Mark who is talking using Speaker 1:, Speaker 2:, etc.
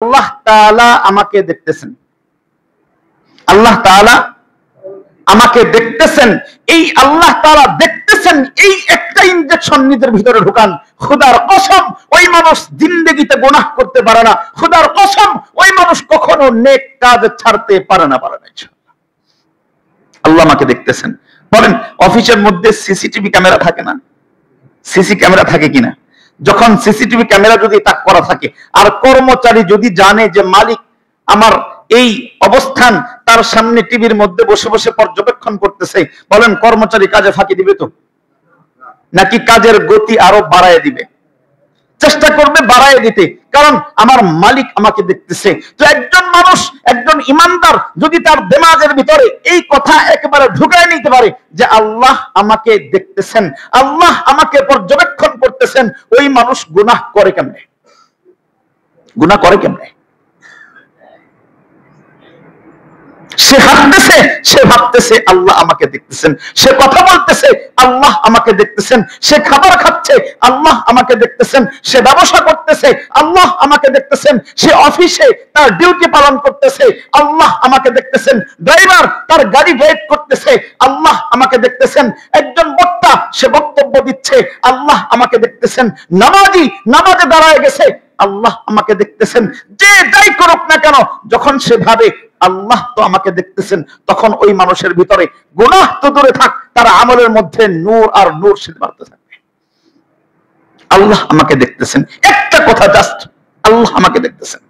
Speaker 1: আল্লাহ তাআলা আমাকে দেখতেছেন, আল্লাহ তাআলা আমাকে দেখতেছেন। এই আল্লাহ তাআলা দেখতেছেন এই একটা ইনজেকশন নিজের ভিতরে ঢুকান, খোদার কসম ওই মানুষ জিন্দেগিতে গুনাহ করতে পারে না, খোদার কসম ওই মানুষ কখনো নেক কাজ ছাড়তে পারে না। আল্লাহ আমাকে দেখতেছেন। বলেন অফিসের মধ্যে সিসিটিভি ক্যামেরা থাকে না? সিসি ক্যামেরা থাকে কিনা? যখন সিসিটিভি ক্যামেরা যদি তাক করা থাকে আর কর্মচারী যদি জানে যে মালিক আমার এই অবস্থান, তার সামনে টিভির মধ্যে বসে বসে পর্যবেক্ষণ করতেছে, বলেন কর্মচারী কাজে ফাঁকি দিবে তো? নাকি কাজের গতি আরো বাড়ায় দিবে? চেষ্টা করবে বাড়ায় দিতে, কারণ আমার মালিক আমাকে দেখতেছে। তো একজন মানুষ, একজন ইমানদার যদি তার দিমাগের ভিতরে এই কথা একেবারে ঢুকায় নিতে পারে যে আল্লাহ আমাকে দেখতেছেন, আল্লাহ আমাকে পর্যবেক্ষণ করতেছেন, ওই মানুষ গুনাহ করে কেমনে? গুনাহ করে কেমনে? সে হাঁটতেছে, সে ভাবতেছে আল্লাহ আমাকে দেখতেছেন, সে কথা বলতেছে আল্লাহ আমাকে দেখতেছেন, সে খাবার খাচ্ছে আল্লাহ আমাকে দেখতেছেন, সে ব্যবসা করতেছে আল্লাহ আমাকে দেখতেছেন, সে অফিসে তার ডিউটি পালন করতেছে আল্লাহ আমাকে দেখতেছেন, ড্রাইভার তার গাড়ি ড্রাইভ করতেছে আল্লাহ আমাকে দেখতেছেন, একজন বক্তা সে বক্তব্য দিচ্ছে আল্লাহ আমাকে দেখতেছেন, নামাজি নামাজে দাঁড়ায় গেছে আল্লাহ আমাকে দেখতেছেন। যে যাই করুক না কেন, যখন সে ভাবে আল্লাহ তো আমাকে দেখতেছেন, তখন ওই মানুষের ভিতরে গুনাহ তো দূরে থাক, তার আমলের মধ্যে নূর আর নূর সে বাড়তে থাকবে। আল্লাহ আমাকে দেখতেছেন, একটা কথা জাস্ট, আল্লাহ আমাকে দেখতেছেন।